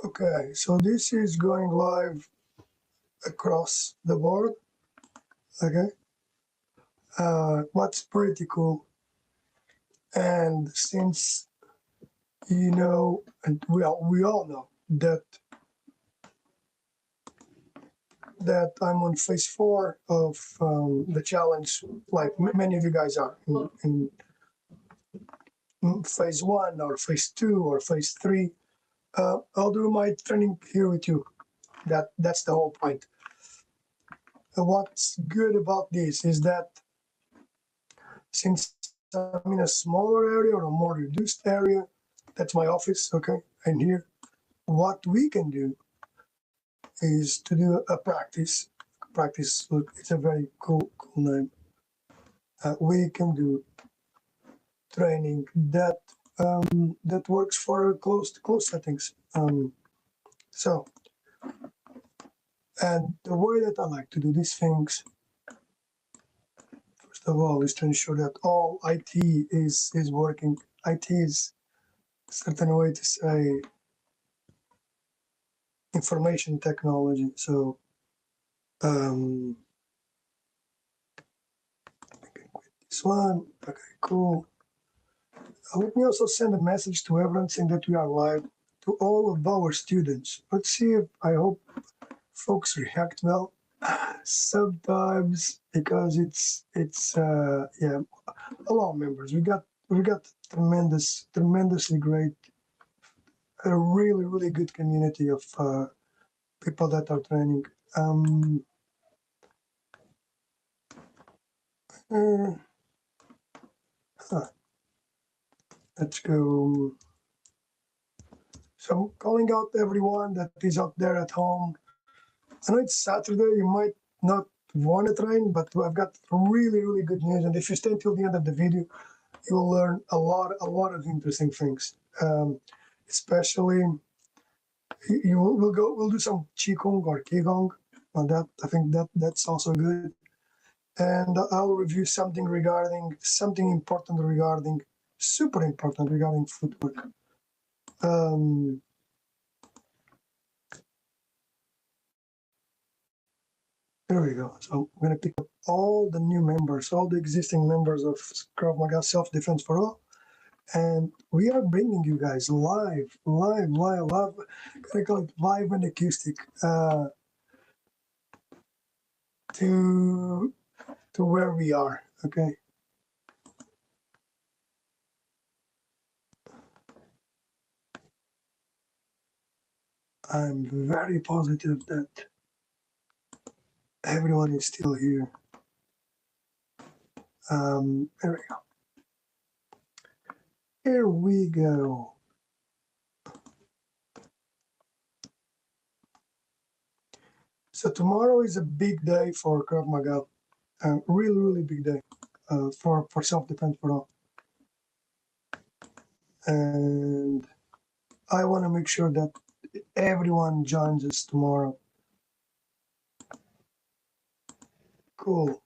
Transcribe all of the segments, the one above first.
Okay, so this is going live across the board. Okay, what's pretty cool, and since you know, and we all know that I'm on phase 4 of the challenge, like many of you guys are in phase 1 or phase 2 or phase 3. I'll do my training here with you. That's the whole point. And what's good about this is that since I'm in a smaller area or a more reduced area, that's my office, okay, and here, what we can do is to do a practice. Practice, look, it's a very cool name. We can do training that works for closed settings. So, and the way that I like to do these things, first of all, is to ensure that all IT is working. IT is a certain way to say information technology. So, this one, okay, cool. Let me also send a message to everyone saying that we are live to all of our students. Let's see if I hope folks react well. Sometimes because it's yeah, a lot of members. We got tremendously great, a really good community of people that are training. Let's go. So I'm calling out everyone that is out there at home. I know it's Saturday, you might not want to train, but I've got really good news. And if you stay until the end of the video, you will learn a lot of interesting things. Especially, we'll do some Qigong or Qigong on that. I think that's also good. And I'll review something super important regarding footwork. There we go. So I'm going to pick up all the new members, all the existing members of Krav Maga Self-Defense for All. And we are bringing you guys live, I'm going to call it live and acoustic, to where we are, okay? I'm very positive that everyone is still here. There we go. Here we go. So tomorrow is a big day for Krav Maga, really big day for self-defense for all. And I want to make sure that everyone joins us tomorrow. Cool.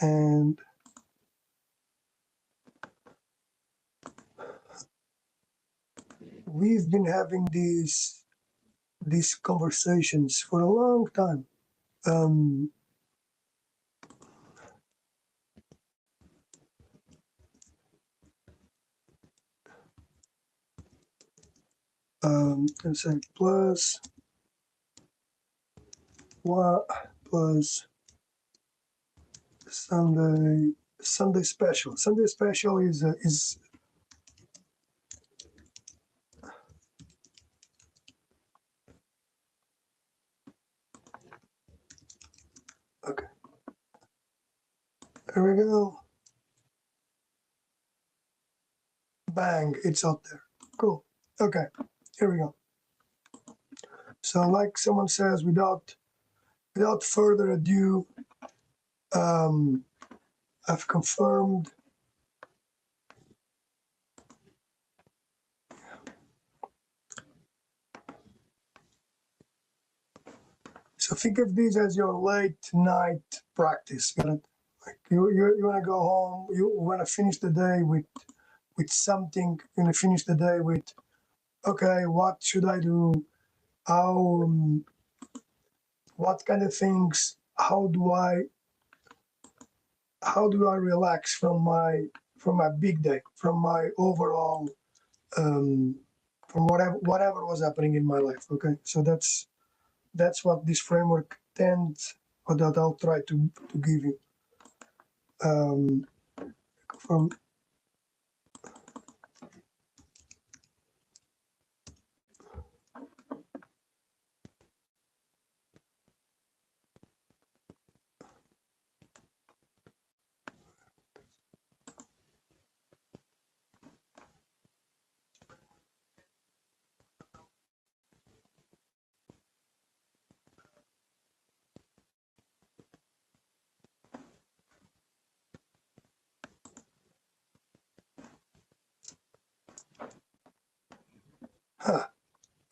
And we've been having these conversations for a long time. Let's say plus what plus Sunday special. Sunday special is okay. There we go. Bang! It's out there. Cool. Okay. Here we go. So, like someone says, without further ado, I've confirmed. So think of these as your late night practice. Got it? Like you want to go home. You want to finish the day with something. You want to finish the day with, okay, what should I do? how what kind of things, how do I relax from my big day, from my overall from whatever was happening in my life. Okay, so that's what this framework tends, or that I'll try to give you. From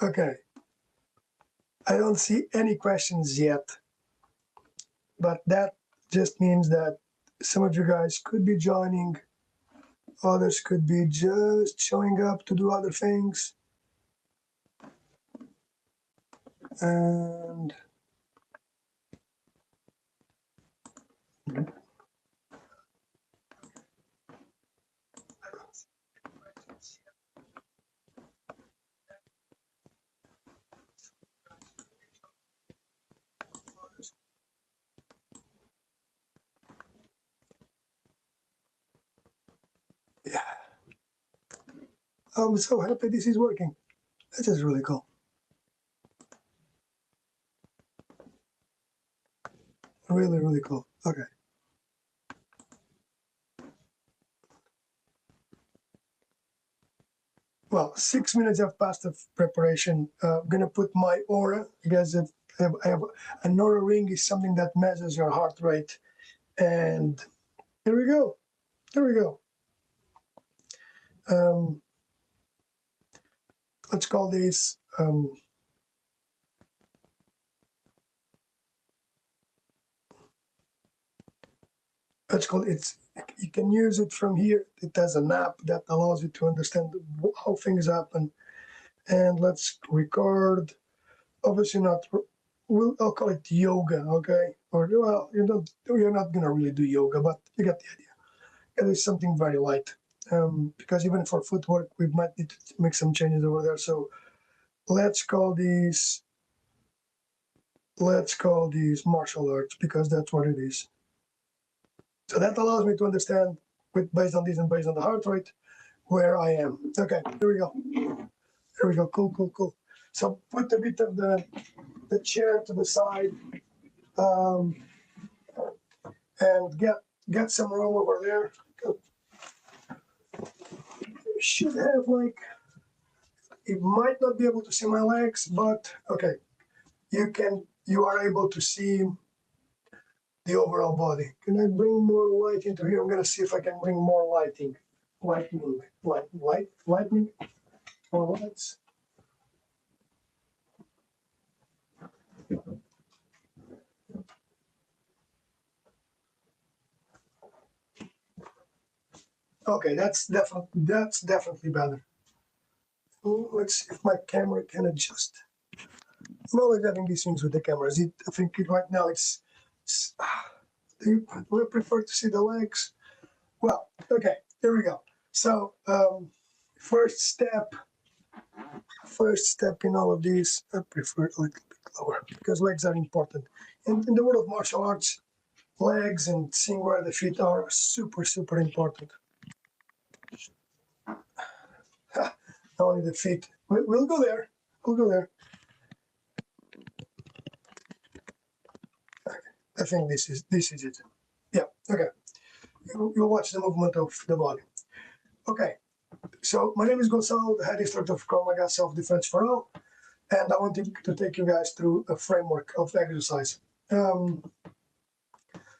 okay, I don't see any questions yet, but that just means that some of you guys could be joining, others could be just showing up to do other things, and yeah, I'm so happy this is working. This is really cool. Really, really cool. Okay. Well, 6 minutes have passed of preparation. I'm gonna put my aura. You guys have an aura ring is something that measures your heart rate, and here we go. Here we go. Um, let's call this. Let's call it. You can use it from here. It has an app that allows you to understand how things happen. And let's record. Obviously not. I'll call it yoga, okay? Or well, you're not gonna really do yoga, but you get the idea. It is something very light, because even for footwork, we might need to make some changes over there. So let's call these martial arts, because that's what it is. So that allows me to understand, based on this and based on the heart rate, where I am. Okay, here we go. Here we go. Cool, cool, cool. So put a bit of the chair to the side, um, and get some room over there. You should have like, you might not be able to see my legs, but okay, you are able to see the overall body. Can I bring more light into here? I'm gonna see if I can bring more lightning, more lights. Okay, that's definitely better. Let's see if my camera can adjust. I'm always having these things with the cameras. I think right now it's do you prefer to see the legs? Well, okay, here we go. So first step in all of these, I prefer a little bit lower because legs are important. In the world of martial arts, legs and seeing where the feet are super, super important. Not only the feet. We'll go there. We'll go there. Okay. I think this is it. Yeah. Okay. You'll watch the movement of the body. Okay. So my name is Gonçalo, the head instructor of Krav Maga Self-Defense for All, and I want to take you guys through a framework of exercise.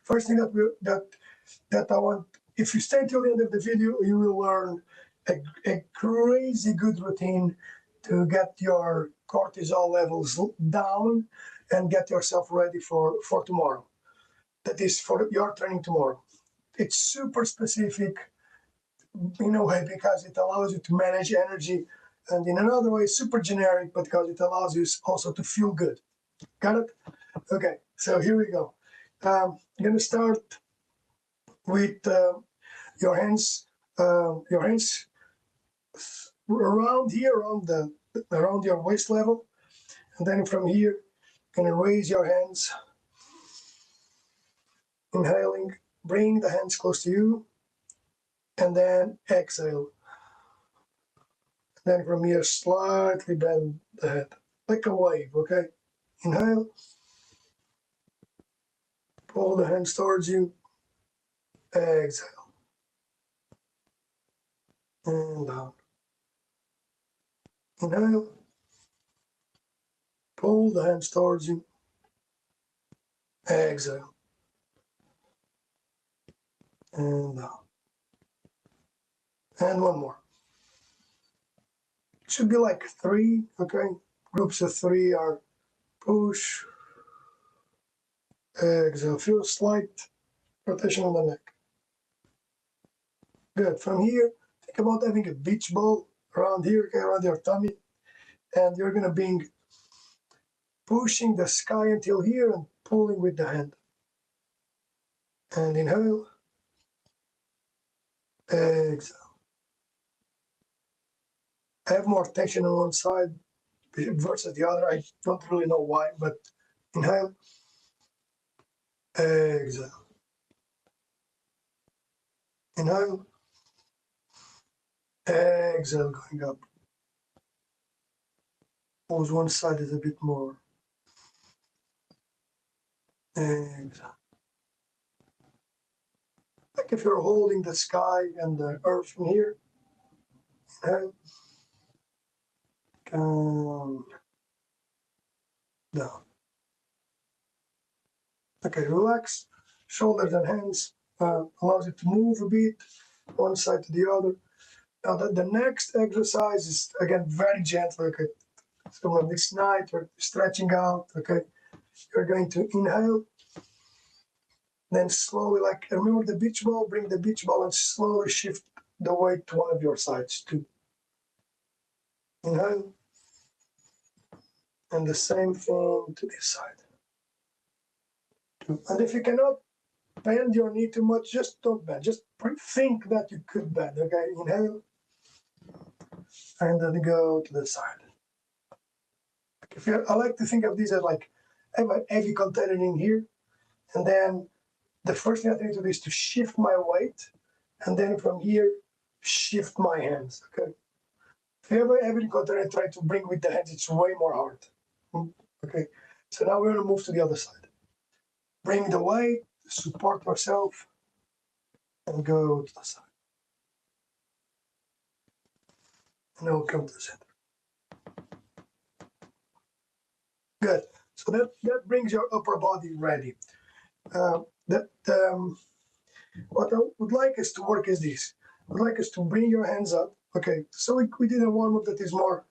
First thing that I want, if you stay till the end of the video, you will learn a crazy good routine to get your cortisol levels down and get yourself ready for tomorrow. That is for your training tomorrow. It's super specific in a way because it allows you to manage energy And in another way, super generic, because it allows you also to feel good. Got it? Okay, so here we go. I'm going to start with your hands around here, around your waist level, and then from here, going to raise your hands, inhaling, bring the hands close to you, and then exhale. Then from here, slightly bend the head, like a wave, okay? Inhale, pull the hands towards you, exhale, and down. Inhale, pull the hands towards you, exhale, and down. And one more. It should be like 3, okay? Groups of 3 are push, exhale. Feel a slight rotation on the neck. Good. From here, think about having a beach ball around here, okay, around your tummy. And you're going to be pushing the sky until here and pulling with the hand. And inhale, exhale. Have more tension on one side versus the other. I don't really know why, but inhale, exhale. Inhale, exhale, going up. Pulls one side is a bit more. Exhale. Like if you're holding the sky and the earth from here. Inhale, come down. Okay, relax. Shoulders and hands allows it to move a bit, one side to the other. Now the next exercise is again very gentle. Okay, so on this night you're stretching out. Okay, you're going to inhale, then slowly, like remember the beach ball. Bring the beach ball and slowly shift the weight to one of your sides. 2. Inhale, and the same thing to this side. 2. And if you cannot bend your knee too much, just don't bend. Just think that you could bend. Okay, inhale, and then go to the side. I like to think of these as like I have a heavy container in here, and then the first thing I need to do is to shift my weight, and then from here shift my hands. Okay. If you have a heavy container, try to bring with the hands. It's way more hard. Okay. So now we're gonna move to the other side. Bring the weight, support yourself, and go to the side. And now come to the center. Good. So that brings your upper body ready. What I would like us to work is this. I would like us to bring your hands up. Okay. So we did a warm up that is more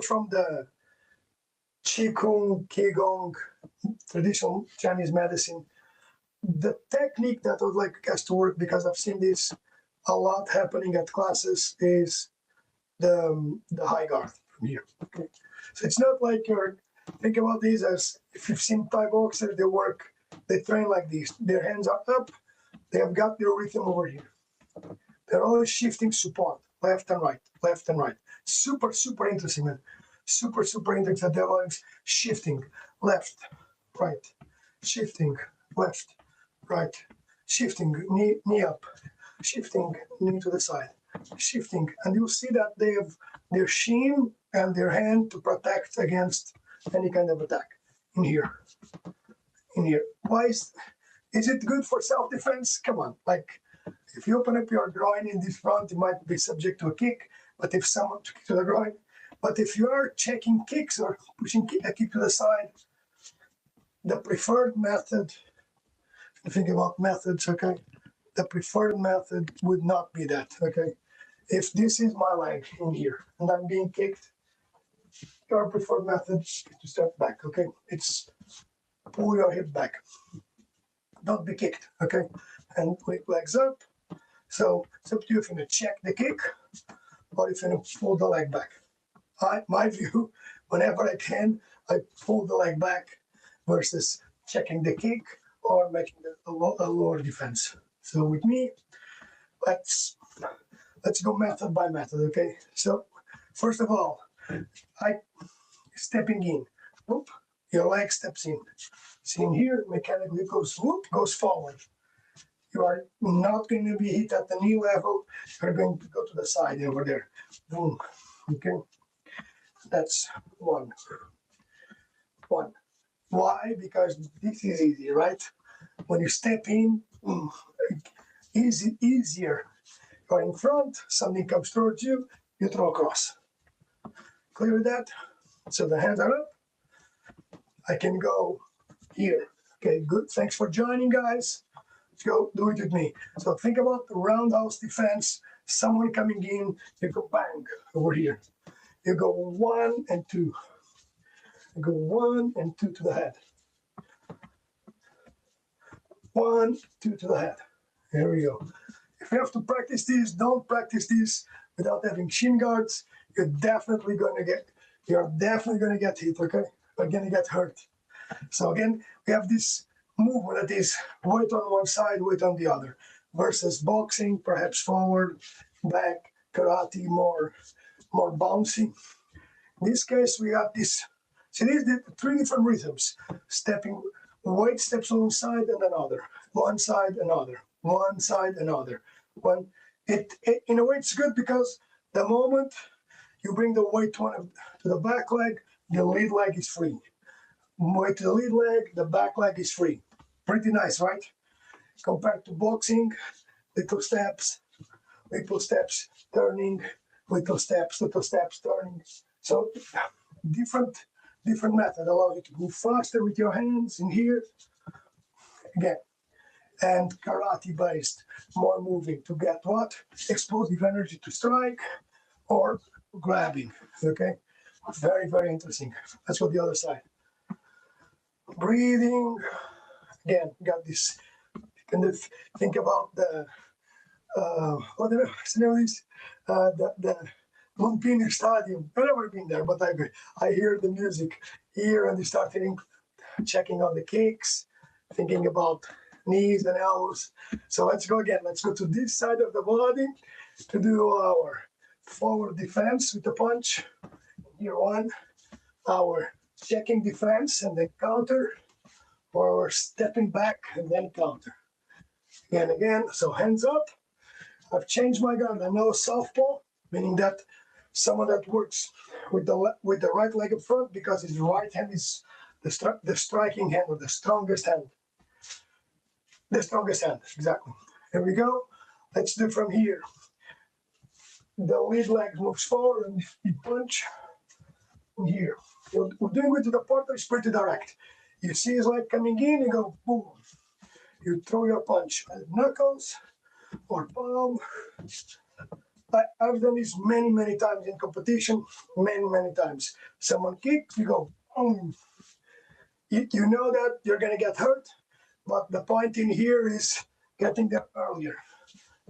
from the Qigong, traditional Chinese medicine. The technique that I would like us to work, because I've seen this a lot happening at classes, is the high guard from here. Okay. So it's not like think about these as if you've seen Thai boxers, they train like this. Their hands are up, they have got their rhythm over here. They're always shifting support, left and right, left and right. Super, super interesting, man. Super, super interesting. They're always shifting, left, right, shifting, left, right, shifting, knee up, shifting, knee to the side, shifting. And you'll see that they have their shin and their hand to protect against any kind of attack in here. In here. Why is it good for self-defense? Come on, like if you open up your groin in this front, you might be subject to a kick, but if someone to kick to the groin, but if you are checking kicks or pushing a kick to the side, the preferred method, if you think about methods, okay, the preferred method would not be that, okay? If this is my leg in here and I'm being kicked, your preferred method is to step back, okay? It's pull your hip back. Don't be kicked, okay? And legs up. So it's up to you if you're going to check the kick or if you pull the leg back. My view, whenever I can, I pull the leg back versus checking the kick or making a lower defense. So with me, let's go method by method, okay? So first of all, I stepping in, whoop, your leg steps in. See in here, mechanically goes whoop, goes forward. You are not going to be hit at the knee level. You're going to go to the side over there. Boom. Okay. That's one. Why? Because this is easy, right? When you step in, easier. You're in front, something comes towards you, you throw across. Clear with that? So the hands are up. I can go here. Okay, good. Thanks for joining, guys. Let's go do it with me. So think about the roundhouse defense. Someone coming in, you go bang over here. You go 1 and 2. You go 1 and 2 to the head. 1, 2 to the head. There we go. If you have to practice this, don't practice this without having shin guards. You're definitely going to get hit, okay? You're going to get hurt. So again, we have this movement that is weight on one side, weight on the other, versus boxing, perhaps forward, back, karate, more bouncy. In this case, we have this. See, these are the 3 different rhythms. Stepping, weight steps on one side and another, one side, another, one side, another. In a way, it's good because the moment you bring the weight to the back leg, the lead leg is free. Weight to the lead leg, the back leg is free. Pretty nice, right? Compared to boxing, little steps, turning, little steps, turning. So different method allows you to move faster with your hands in here. Again, and karate based, more moving to get what? Explosive energy to strike or grabbing. Okay? Very, very interesting. Let's go the other side. Breathing. Again, got this. Kind of think about the what's the name of this? The Lumpini Stadium. I've never been there, but I hear the music here and I start checking on the kicks, thinking about knees and elbows. So let's go again. Let's go to this side of the body to do our forward defense with the punch. Here one, our checking defense and then counter, or stepping back and then counter. And again, so hands up. I've changed my guard. I know southpaw, meaning that someone that works with the right leg up front because his right hand is the striking hand or the strongest hand. The strongest hand, exactly. Here we go. Let's do from here. The lead leg moves forward and you punch here. We're doing it to the partner, it's pretty direct. You see his leg coming in, you go boom. You throw your punch at knuckles or palm. I've done this many times in competition, many times. Someone kicks, you go boom. You know that you're going to get hurt, but the point in here is getting there earlier.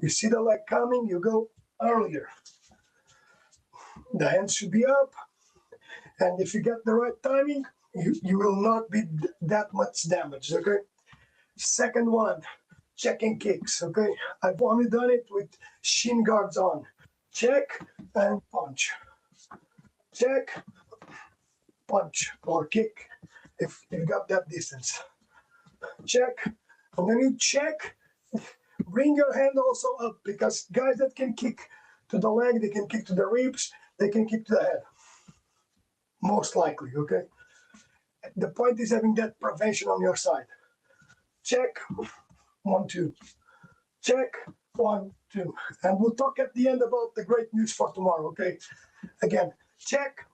You see the leg coming, you go earlier. The hands should be up, and if you get the right timing, you will not be that much damaged, okay? Second one, checking kicks, okay? I've only done it with shin guards on. Check and punch. Check, punch, or kick, if you got that distance. Check, and then you check, bring your hand also up, because guys that can kick to the leg, they can kick to the ribs, they can kick to the head. Most likely, okay? The point is having that prevention on your side. Check, 1, 2. Check, 1, 2. And we'll talk at the end about the great news for tomorrow, okay? Again, check,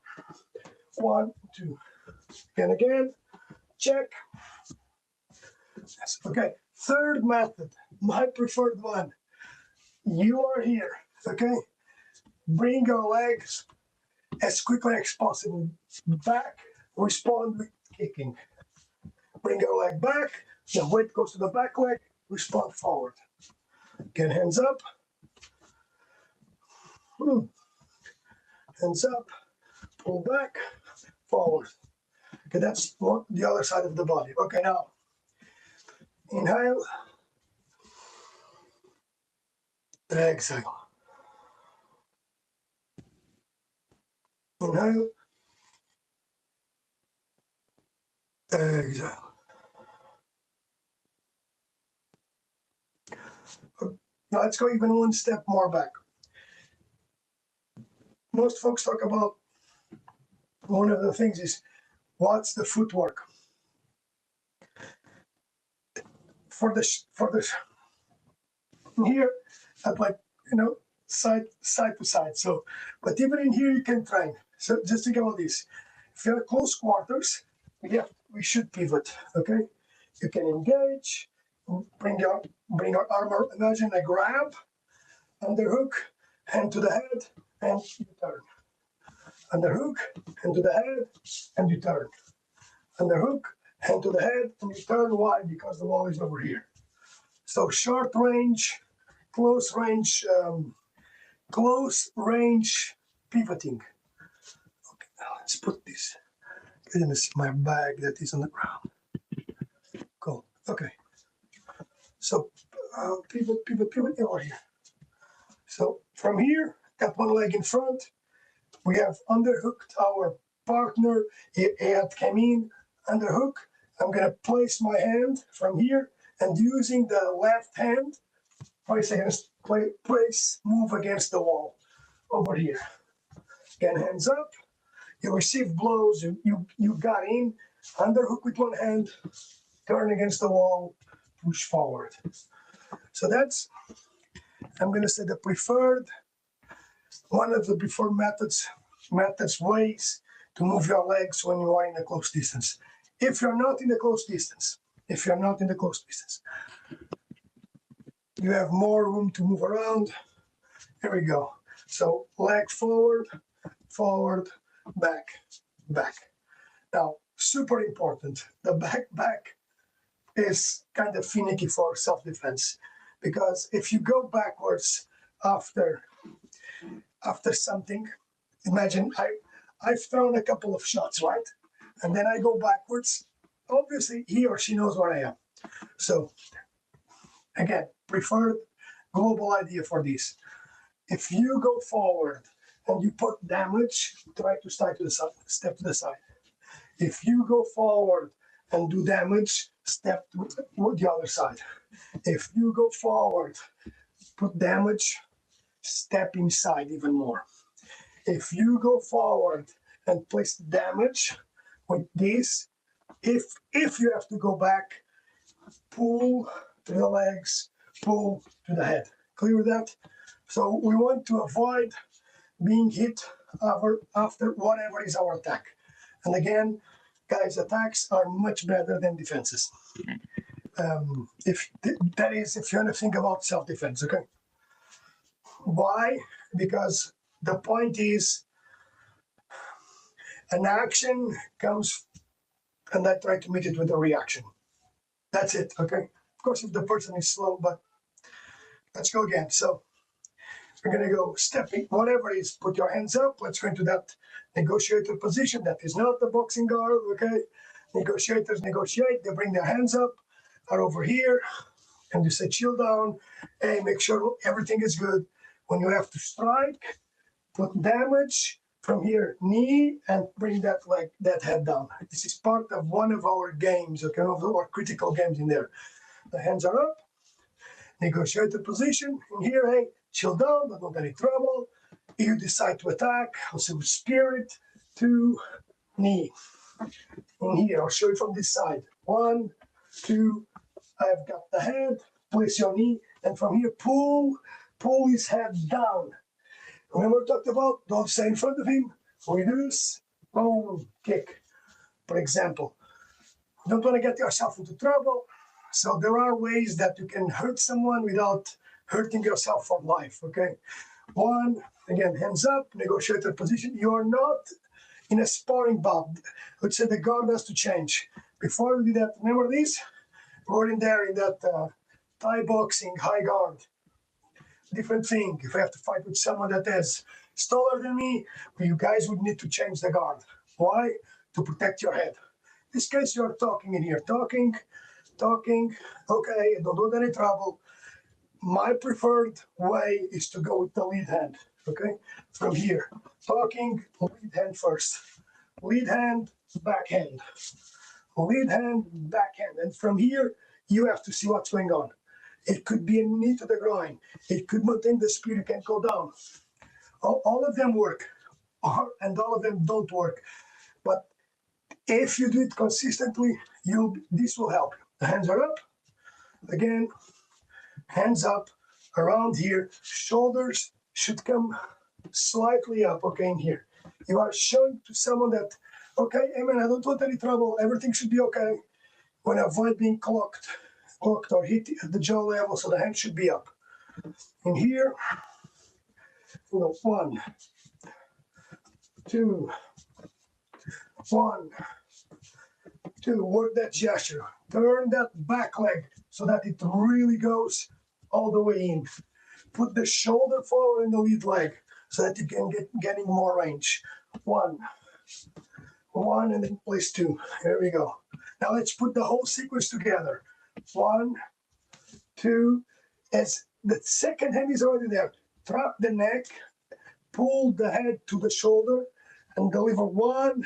1, 2. And again, check. Yes. Okay, third method, my preferred one. You are here, okay? Bring your legs as quickly as possible back, respond with kicking. Bring your leg back, the weight goes to the back leg, respond forward. Again, hands up. hands up, pull back, forward. Okay, that's the other side of the body. Okay, now inhale, exhale. Inhale, exhale. Now let's go even one step more back. Most folks talk about one of the things is what's the footwork for this here at like side to side. So, but even in here you can train. So just think about this. If you're at close quarters, we should pivot. Okay, you can engage, bring your armor. Imagine a grab, underhook, hand to the head, and you turn. Underhook, hand to the head, and you turn. Underhook, hand to the head, and you turn. Why? Because the wall is over here. So short range, close range pivoting. Okay, now let's put this. You're gonna see my bag that is on the ground. Cool. Okay. So pivot over here. So from here, got one leg in front. We have underhooked our partner. He came in, underhook. I'm gonna place my hand from here and using the left hand, move against the wall over here. Again, hands up. You receive blows. You got in, underhook with one hand, turn against the wall, push forward. So that's, I'm going to say, one of the preferred ways to move your legs when you are in a close distance. If you're not in the close distance, you have more room to move around. Here we go. So leg forward, back. Now, super important. The back is kind of finicky for self-defense because if you go backwards after something, imagine I've thrown a couple of shots, right? And then I go backwards. Obviously, he or she knows where I am. So, again, preferred global idea for this. If you go forward and you put damage, try to step to the side. If you go forward and do damage, step to the other side. If you go forward, put damage, step inside even more. If you go forward and place damage with this, if you have to go back, pull to the legs, pull to the head. Clear with that? So we want to avoid being hit after whatever is our attack. And again, guys, attacks are much better than defenses. If you want to think about self-defense, okay? Why? Because the point is, an action comes, and I try to meet it with a reaction. That's it, okay? Of course, if the person is slow, but let's go again. So we're going to go stepping, whatever it is, put your hands up. Let's go into that negotiator position. That is not the boxing guard, okay? Negotiators negotiate. They bring their hands up, are over here, and you say, chill down. Hey, make sure everything is good. When you have to strike, put damage from here, knee, and bring that head down. This is part of one of our games, okay, of our critical games in there. The hands are up, negotiator position. In here, hey, chill down, don't want any trouble. You decide to attack, also with spirit, 2, knee. In here, I'll show you from this side. 1, 2, I've got the head, place your knee, and from here, pull his head down. Remember, we talked about don't stay in front of him, reduce, boom, kick. For example, you don't want to get yourself into trouble. So there are ways that you can hurt someone without hurting yourself for life, okay? 1, again, hands up, negotiator position. You are not in a sparring bout. Let's say the guard has to change. Before we do that, remember this? We're in that Thai boxing high guard. Different thing. If I have to fight with someone that has is taller than me, you guys would need to change the guard. Why? To protect your head. In this case, you're talking in here, talking, okay, don't do any trouble. My preferred way is to go with the lead hand, okay? From here, talking, lead hand first. Lead hand, backhand. Lead hand, backhand. And from here, you have to see what's going on. It could be a knee to the groin. It could maintain the speed, you can go down. All of them work, and all of them don't work. But if you do it consistently, this will help you. The hands are up. Again, hands up around here. Shoulders should come slightly up, okay, in here. You are showing to someone that, okay, hey man, I don't want any trouble. Everything should be okay. When avoid being clocked or hit at the jaw level, so the hand should be up. In here, 1, 2, 1, 2. Work that gesture. Turn that back leg so that it really goes all the way in. Put the shoulder forward in the lead leg so that you can getting more range. 1, and then place 2. Here we go. Now let's put the whole sequence together. 1, 2. As the second hand is already there, trap the neck, pull the head to the shoulder, and deliver 1,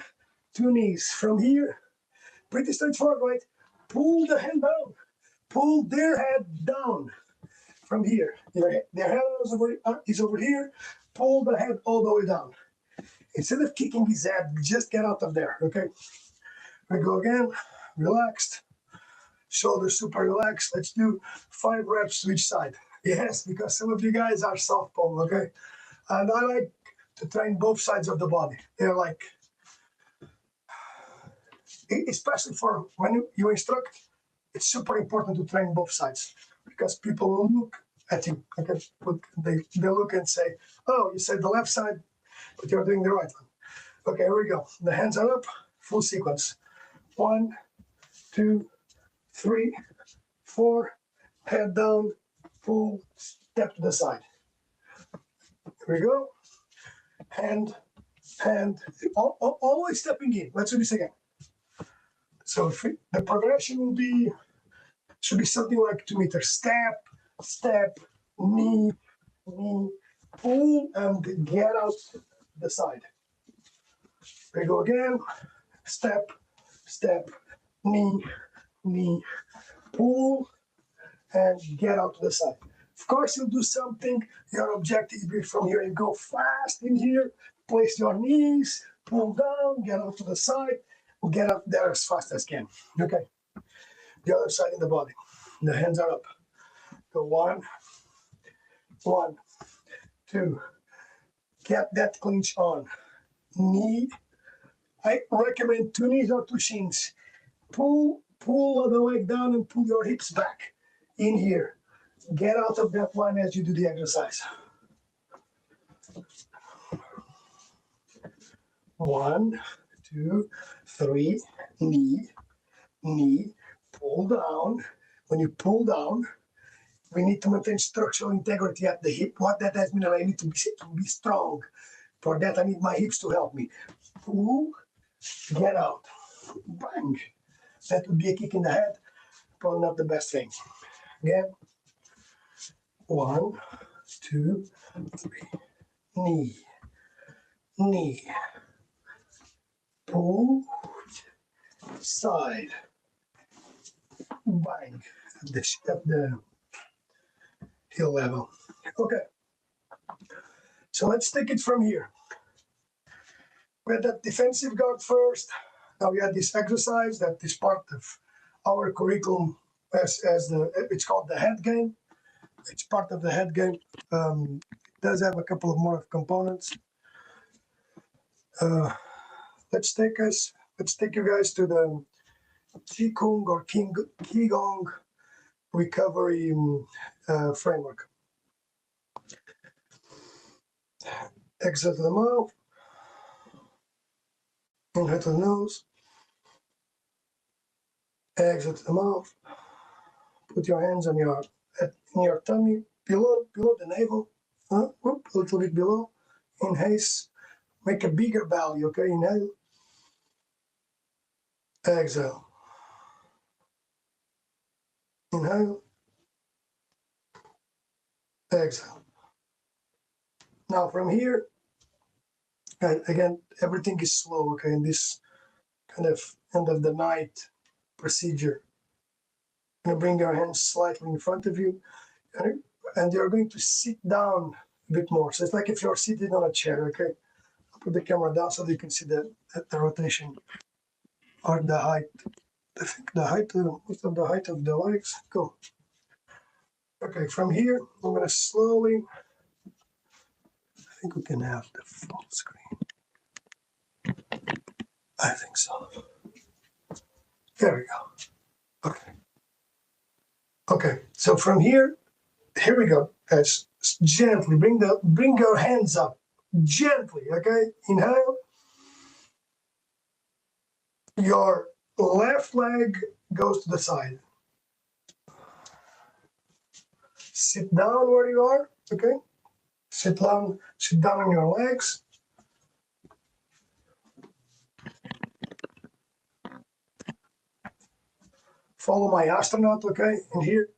2 knees. From here, pretty straightforward, right? Pull the hand down. Pull their head down. From here, their head is over here. Pull the head all the way down. Instead of kicking his head, just get out of there, okay? We go again, relaxed. Shoulders super relaxed. Let's do 5 reps to each side. Yes, because some of you guys are southpaw, okay? And I like to train both sides of the body. They're like, especially for when you instruct, it's super important to train both sides because people will look at you. Okay? They look and say, oh, you said the left side, but you're doing the right one. Okay, here we go. The hands are up, full sequence. 1, 2, 3, 4, head down, pull, step to the side. Here we go. Hand, always stepping in. Let's do this again. So the progression should be something like 2 meters. Step, knee, pull, and get out the side. Here we go again. Step, knee, pull, and get out to the side. Of course, you'll do something. Your objective is from here and go fast in here. Place your knees, pull down, get out to the side, get up there as fast as can. Okay. The other side in the body. The hands are up. Go 1, 2. Get that clinch on. Knee. I recommend 2 knees or 2 shins. Pull the leg down and pull your hips back in here. Get out of that line as you do the exercise. 1, 2, 3, knee, pull down. When you pull down, we need to maintain structural integrity at the hip. What that has mean, I need to be strong. For that, I need my hips to help me. Pull, get out, bang. That would be a kick in the head. Probably not the best thing. Again. 1, 2, 3. Knee. Pull. Side. Bang. At the heel level. Okay. So let's take it from here. We had that defensive guard first. Now we had this exercise that is part of our curriculum it's called the head game. It's part of the head game. It does have a couple of more components. Let's take you guys to the Qigong or Qigong recovery framework. Exhale to the mouth. Inhale to the nose. Exhale to the mouth. Put your hands on in your tummy, below the navel. A little bit below. Inhale, make a bigger belly, okay? Inhale, exhale. Inhale, exhale. Now from here, again, everything is slow, okay? In this kind of end of the night procedure, you're going to bring your hands slightly in front of you, and you're going to sit down a bit more. So it's like if you're sitting on a chair, okay? I'll put the camera down so that you can see the rotation or the height. I think the height, most of the height of the legs. Go. Okay, from here, I'm going to slowly, I think we can have the full screen. I think so. There we go. Okay. Okay, so from here we go, guys. Gently bring your hands up. Gently, okay? Inhale. Your left leg goes to the side. Sit down where you are, okay? Sit down on your legs. Follow my astronaut, okay? And here,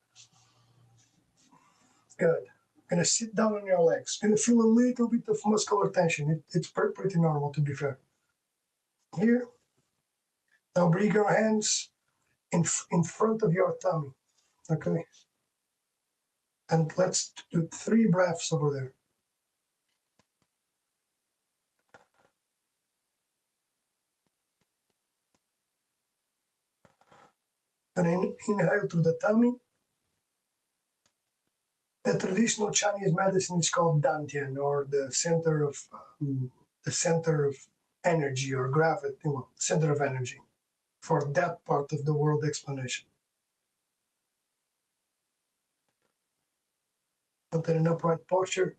good. Gonna sit down on your legs. Gonna feel a little bit of muscular tension. It's pretty normal, to be fair. Here, now bring your hands in front of your tummy, okay? And let's do 3 breaths over there. And inhale through the tummy. The traditional Chinese medicine is called Dantian, or the center of energy or gravity, center of energy, for that part of the world explanation. Put in an upright posture.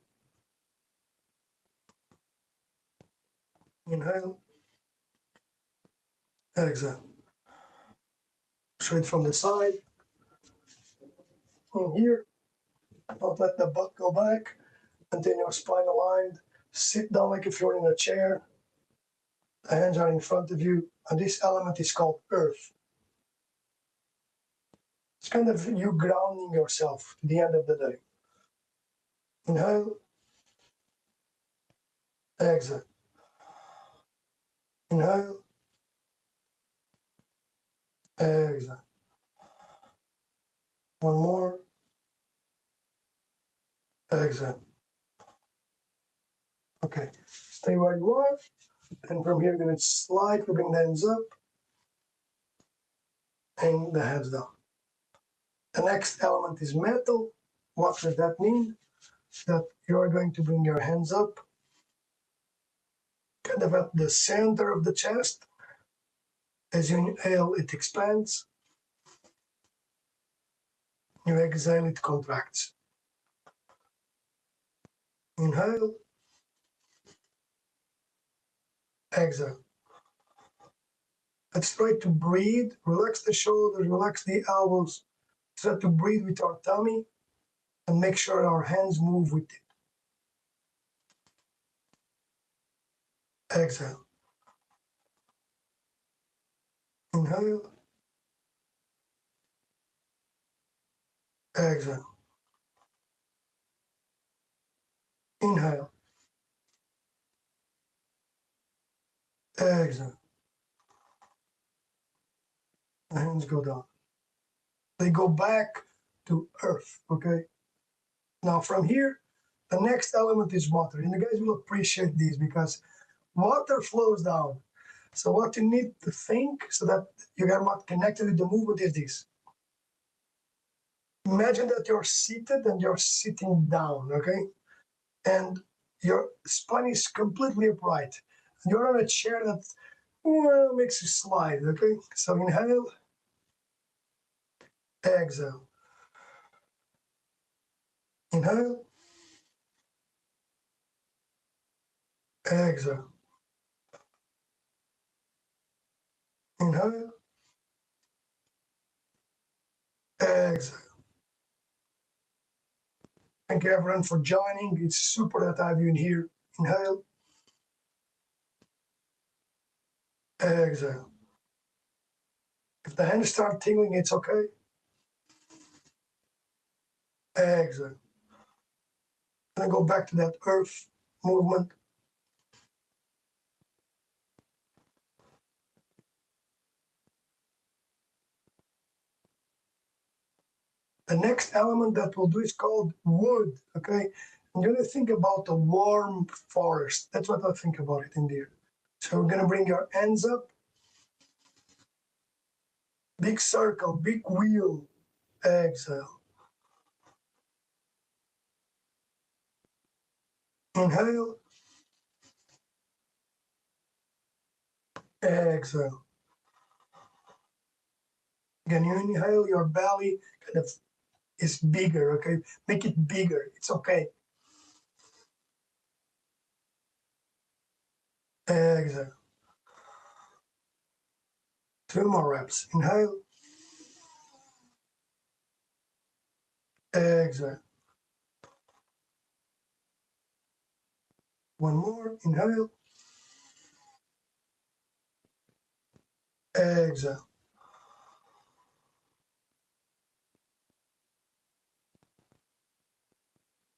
Inhale. Exhale. Straight from the side. In here. Don't let the butt go back. Maintain your spine aligned. Sit down like if you're in a chair. The hands are in front of you. And this element is called earth. It's kind of you grounding yourself to the end of the day. Inhale. Exhale. Inhale. Exhale. One more. Exhale. Okay. Stay where you are. And from here, you're going to slightly bring the hands up and the hands down. The next element is metal. What does that mean? That you are going to bring your hands up, kind of at the center of the chest. As you inhale, it expands. You exhale, it contracts. Inhale. Exhale. Let's try to breathe. Relax the shoulders, relax the elbows. Try to breathe with our tummy and make sure our hands move with it. Exhale. Inhale. Exhale. Inhale. Exhale. The hands go down. They go back to earth, okay? Now from here, the next element is water. And you guys will appreciate this because water flows down. So what you need to think so that you are not connected with the movement is this. Imagine that you're seated and you're sitting down, okay? And your spine is completely upright. You're on a chair that makes you slide, okay? So inhale, exhale. Inhale, exhale. Inhale, exhale. Thank you everyone for joining. It's super that I have you in here. Inhale. Exhale. If the hands start tingling, it's okay. Exhale. Then go back to that earth movement. The next element that we'll do is called wood, okay? I'm gonna think about a warm forest. That's what I think about it in there. So we're gonna bring your hands up. Big circle, big wheel. Exhale. Inhale. Exhale. Again, you inhale, your belly kind of is bigger, okay? Make it bigger. It's okay. Exhale. 2 more reps. Inhale. Exhale. 1 more. Inhale. Exhale.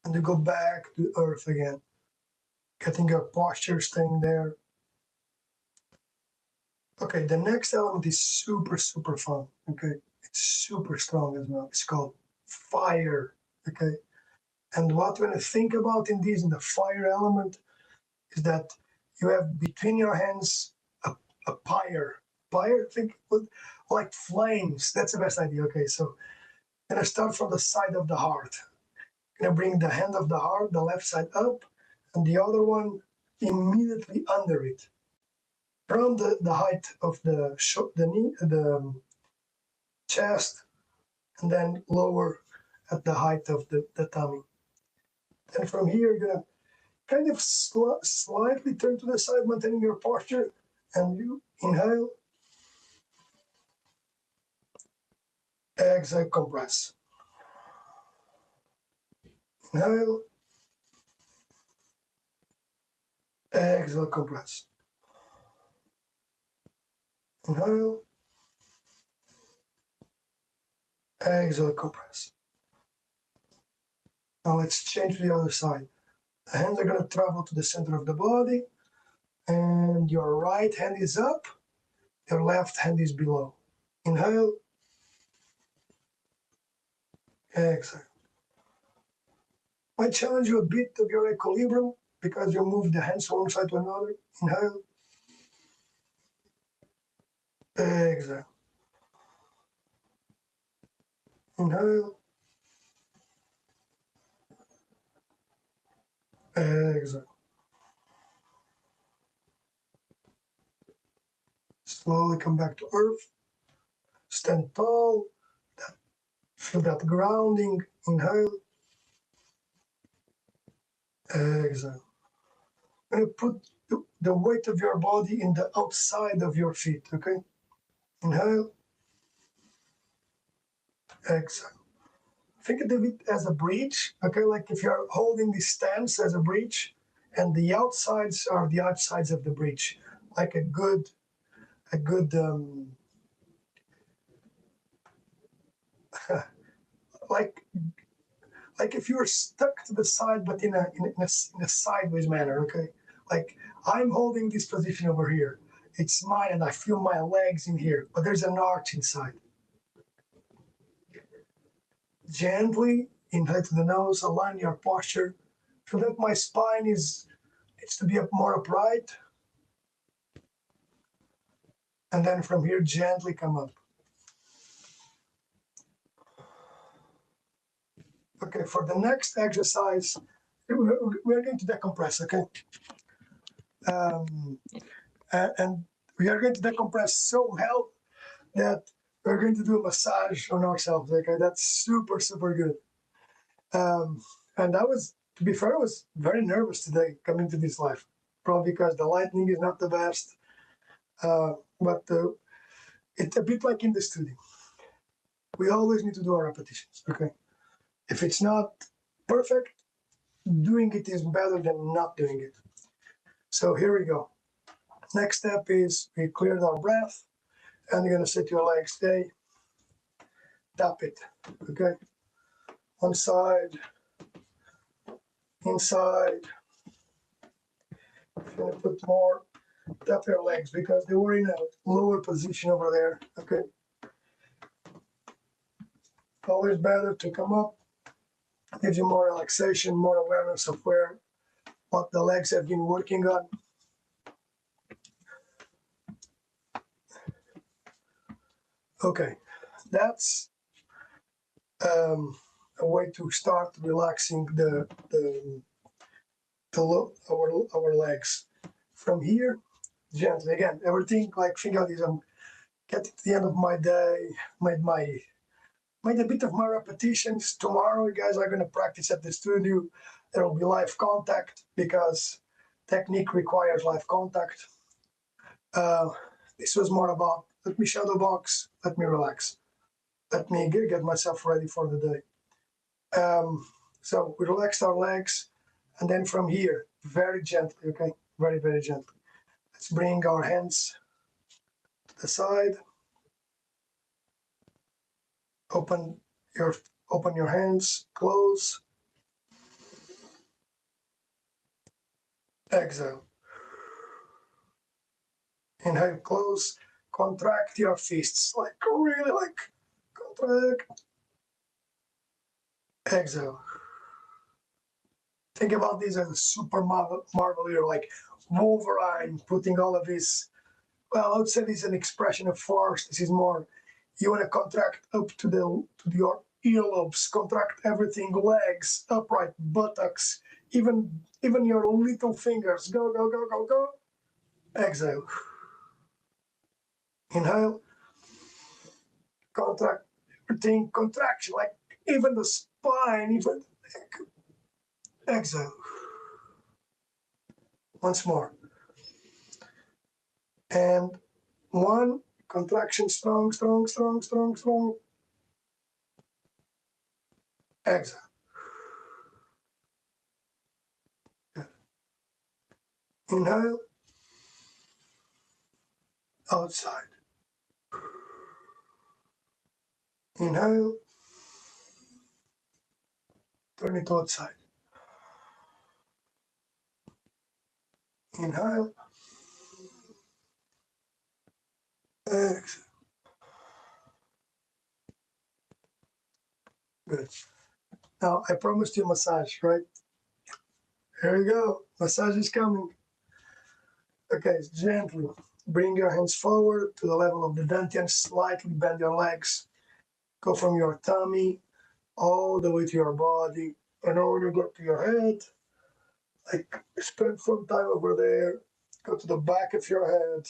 And you go back to earth again. Getting your posture staying there. Okay, the next element is super, super fun. Okay, it's super strong as well. It's called fire. Okay, and what we're going to think about in this, in the fire element, is that you have between your hands a pyre. Pyre, think like flames. That's the best idea. Okay, so I'm going to start from the side of the heart. I'm going to bring the hand of the heart, the left side up, and the other one immediately under it. From the height of the knee, the chest, and then lower at the height of the tummy. And from here, you're gonna kind of slightly turn to the side, maintaining your posture, and you inhale, exhale, compress. Inhale, exhale, compress. Inhale, exhale, compress. Now let's change to the other side. The hands are going to travel to the center of the body, and your right hand is up, your left hand is below. Inhale, exhale. Might challenge you a bit of your equilibrium because you move the hands from one side to another. Inhale, exhale. Inhale, exhale. Slowly come back to earth. Stand tall. Feel that grounding. Inhale, exhale. I'm going to put the weight of your body in the outside of your feet, okay? Inhale, exhale. Think of it as a bridge, okay? Like if you're holding the stance as a bridge, and the outsides are the outsides of the bridge, like a good like if you're stuck to the side, but in a sideways manner, okay? Like I'm holding this position over here. It's mine, and I feel my legs in here, but there's an arch inside. Gently inhale to the nose, align your posture. Feel that my spine needs to be up more upright. And then from here, gently come up. Okay, for the next exercise, we're going to decompress, okay? And we are going to decompress so well that we're going to do a massage on ourselves, okay? That's super, super good. And to be fair, I was very nervous today coming to this live, probably because the lighting is not the best. But it's a bit like in the studio. We always need to do our repetitions, okay? If it's not perfect, doing it is better than not doing it. So here we go. Next step is we cleared our breath, and you're gonna set your legs. Stay. Tap it. Okay. One side, inside. If you want to put more, tap your legs because they were in a lower position over there. Okay. Always better to come up. Gives you more relaxation, more awareness of what the legs have been working on. Okay, that's a way to start relaxing our legs. From here, gently again. Everything like think of this. I'm getting to the end of my day. Made a bit of my repetitions. Tomorrow, you guys are going to practice at the studio. There will be live contact because technique requires live contact. This was more about let me shadow box, let me relax, let me get myself ready for the day. So we relaxed our legs, and then from here, very gently, okay, very, very gently. Let's bring our hands to the side. Open your hands, close. Exhale. Inhale, close. Contract your fists, like really like contract. Exhale. Think about this as a super Marvel hero, like Wolverine putting all of his. Well, I would say this is an expression of force. This is more. You want to contract up to your earlobes, contract everything, legs, upright, buttocks, even your little fingers. Go, go, go, go, go. Exhale. Inhale. Contract everything, contraction, like even the spine, even. Exhale. Once more. And one, contraction, strong, strong, strong, strong, strong. Exhale. Inhale. Outside. Inhale. Turn it outside. Inhale. Exhale. Good. Now, I promised you massage, right? Here we go. Massage is coming. Okay, gently. Bring your hands forward to the level of the dantian. Slightly bend your legs. Go from your tummy all the way to your body. And over you go to your head. Like, spend some time over there. Go to the back of your head,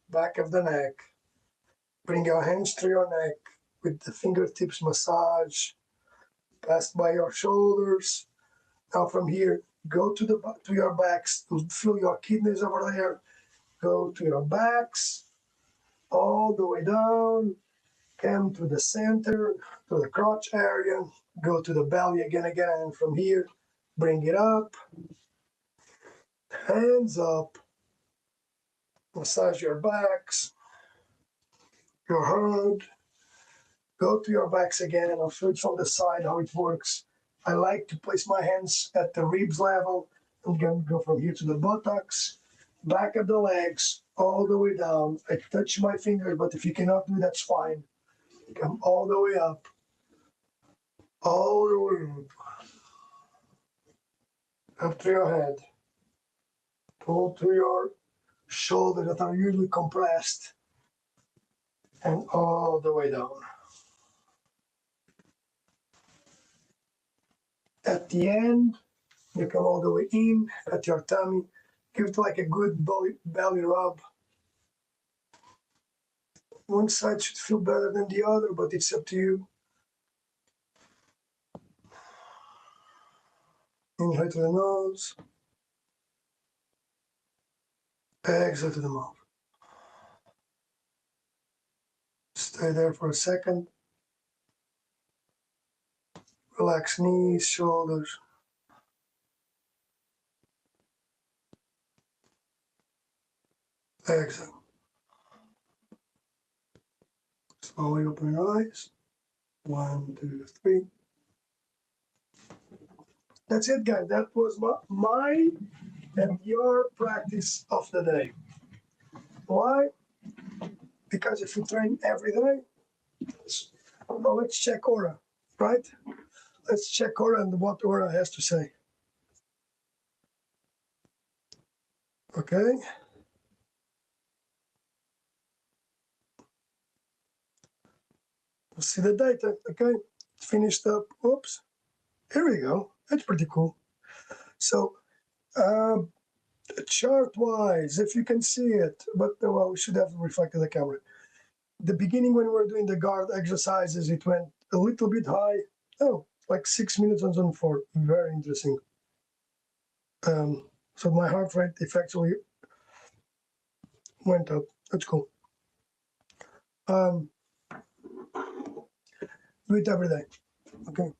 back of the neck. Bring your hands to your neck with the fingertips massage. Pass by your shoulders. Now from here, go to your backs to feel your kidneys over there. Go to your backs, all the way down. Come to the center, to the crotch area. Go to the belly again. And from here, bring it up. Hands up. Massage your backs, your head. Go to your backs again. I'll show it from the side how it works. I like to place my hands at the ribs level. I'm going to go from here to the buttocks, back of the legs, all the way down. I touch my fingers, but if you cannot do that's fine. Come all the way up, all the way up to your head. Pull to your shoulders that are usually compressed, and all the way down. At the end, you come all the way in at your tummy. Give it like a good belly rub. One side should feel better than the other, but it's up to you. Inhale to the nose. Exhale to the mouth. Stay there for a second. Relax knees, shoulders. Exhale. Slowly open your eyes. 1, 2, 3. That's it, guys. That was my and your practice of the day. Why? Because if you train every day, well, let's check aura, right? Let's check aura and what aura has to say. Okay. We'll see the data. Okay. Finished up. Oops. Here we go. That's pretty cool. So, chart-wise, if you can see it, but well, we should have reflected the camera. The beginning when we were doing the guard exercises, it went a little bit high. Oh, like 6 minutes on zone 4. Very interesting. So my heart rate effectively went up. That's cool. Do it every day. Okay.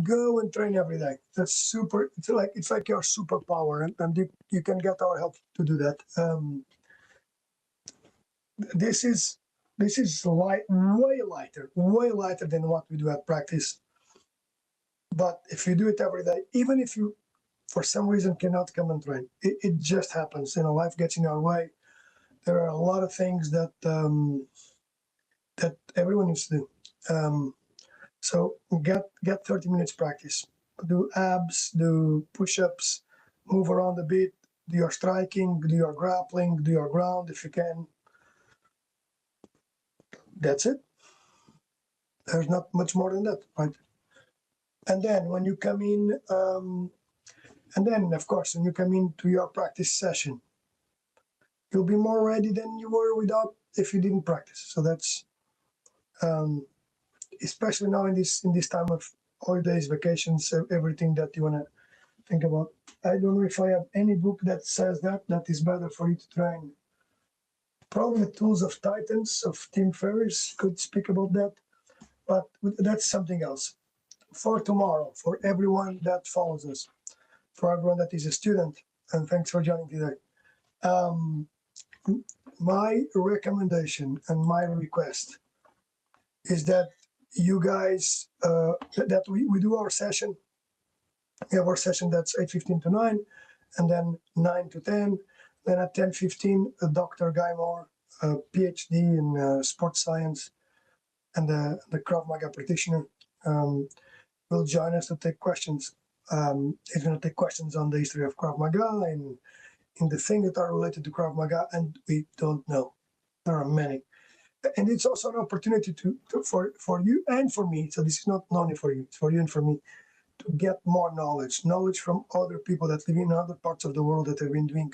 Go and train every day. That's super. It's like your superpower, and you can get our help to do that. This is way lighter than what we do at practice. But if you do it every day, even if you for some reason cannot come and train, it just happens. Life gets in our way. There are a lot of things that that everyone needs to do. So get 30 minutes practice. Do abs, do push-ups, move around a bit, do your striking, do your grappling, do your ground if you can. That's it. There's not much more than that, right? And then when you come in, and then of course when you come into your practice session, you'll be more ready than you were without if you didn't practice. So that's especially now in this time of holidays, vacations, everything that you want to think about. I don't know if I have any book that says that is better for you to train. Probably Tools of Titans of Tim Ferriss could speak about that, but that's something else. For tomorrow, for everyone that follows us, for everyone that is a student, and thanks for joining today. My recommendation and my request is that you guys, that we do our session. We have our session that's 8:15 to 9, and then 9 to 10. Then at 10:15, Dr. Guy Moore, PhD in sports science and the Krav Maga practitioner, will join us to take questions. He's going to take questions on the history of Krav Maga and in the things that are related to Krav Maga, and we don't know. There are many. And it's also an opportunity for you and for me. So this is not only for you, it's for you and for me to get more knowledge from other people that live in other parts of the world that have been doing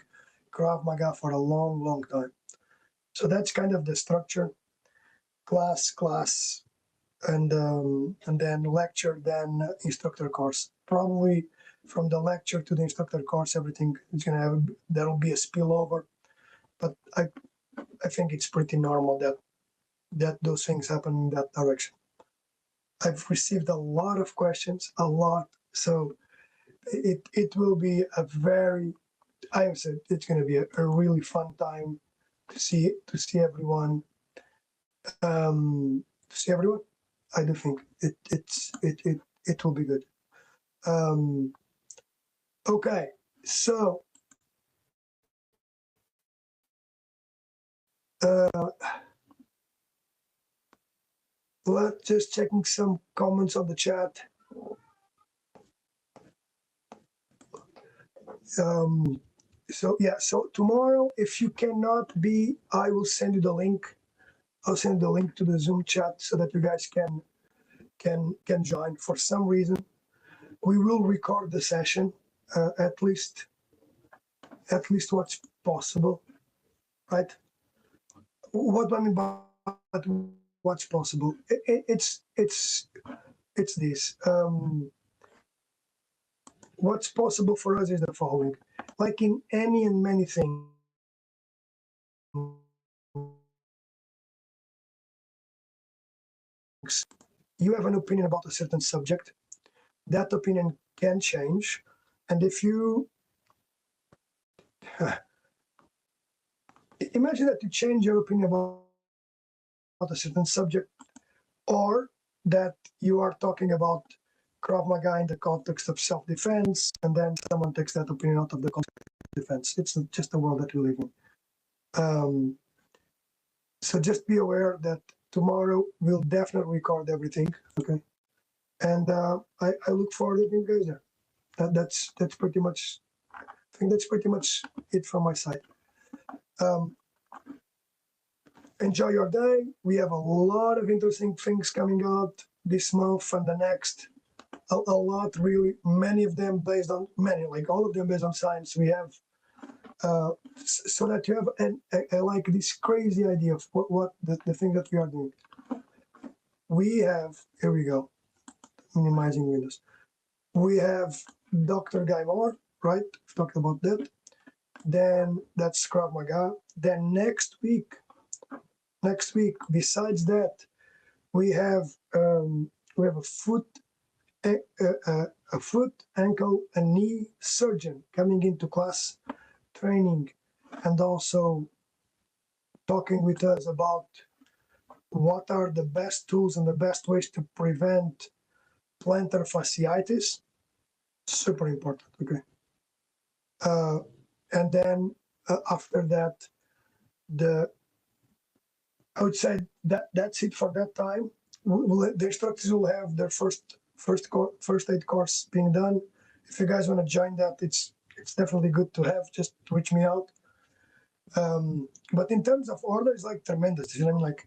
Krav Maga for a long, long time. So that's kind of the structure: class, and then lecture, then instructor course. Probably from the lecture to the instructor course, everything is gonna have there'll be a spillover, but I think it's pretty normal that those things happen in that direction. I've received a lot of questions, a lot. So it will be a very, I have said it's going to be a really fun time to see everyone. To see everyone, I do think it will be good. Okay, so let's just checking some comments on the chat. So tomorrow, if you cannot be, I will send you the link. I'll send the link to the Zoom chat so that you guys can join. For some reason, we will record the session, at least what's possible, right? What do I mean by what's possible? It's this. What's possible for us is the following: like in any and many things, you have an opinion about a certain subject. That opinion can change, and if you imagine that you change your opinion about a certain subject, or that you are talking about Krav Maga in the context of self-defense, and then someone takes that opinion out of the context of defense. It's just the world that we live in. So just be aware that tomorrow we'll definitely record everything, okay? And I look forward to you guys there. That's pretty much. I think that's pretty much it from my side. Enjoy your day. We have a lot of interesting things coming out this month and the next. A lot, really, many of them based on like all of them based on science. We have so that you have like this crazy idea of what the thing that we are doing. We have, here we go, minimizing windows. We have Dr. Guy Moore, right? We've talked about that. Then that's Krav Maga. Then next week, besides that, we have a foot, ankle, and knee surgeon coming into class training, and also talking with us about what are the best tools and the best ways to prevent plantar fasciitis. Super important, okay? And then after that, I would say that's it for that time. The instructors will have their first aid course being done. If you guys want to join that, it's definitely good to have. Just reach me out. But in terms of order, it's like tremendous. You know, like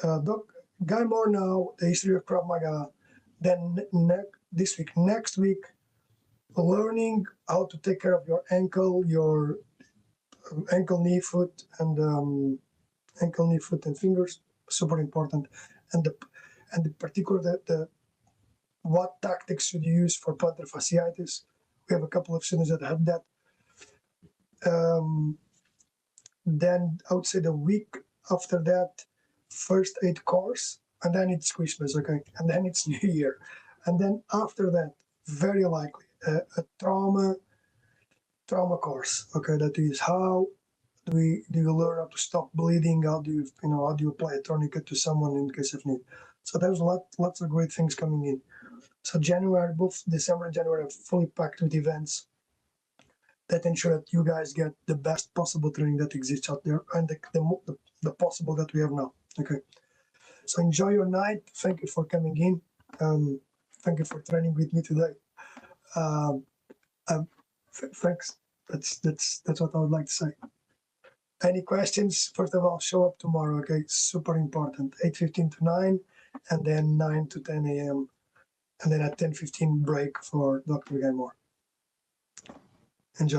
Doc Guy Moore now, the history of Krav Maga. Then next week, learning how to take care of your ankle, knee, foot, and ankle, knee, foot, and fingers. Super important. And the particular the what tactics should you use for plantar fasciitis. We have a couple of students that have that. Then I would say the week after that, first aid course, and then it's Christmas, okay, and then it's New Year, and then after that, very likely a trauma course, okay. That is how do you learn how to stop bleeding? How do you apply a tourniquet to someone in case of need? So there's lots of great things coming in. So January, both December and January, are fully packed with events that ensure that you guys get the best possible training that exists out there, and the possible that we have now. Okay. So enjoy your night. Thank you for coming in. Thank you for training with me today. Thanks. That's what I would like to say. Any questions? First of all, show up tomorrow. Okay, super important. 8:15 to 9, and then 9 to 10 a.m. and then at 10:15 break for Dr. Guy Moore. Enjoy.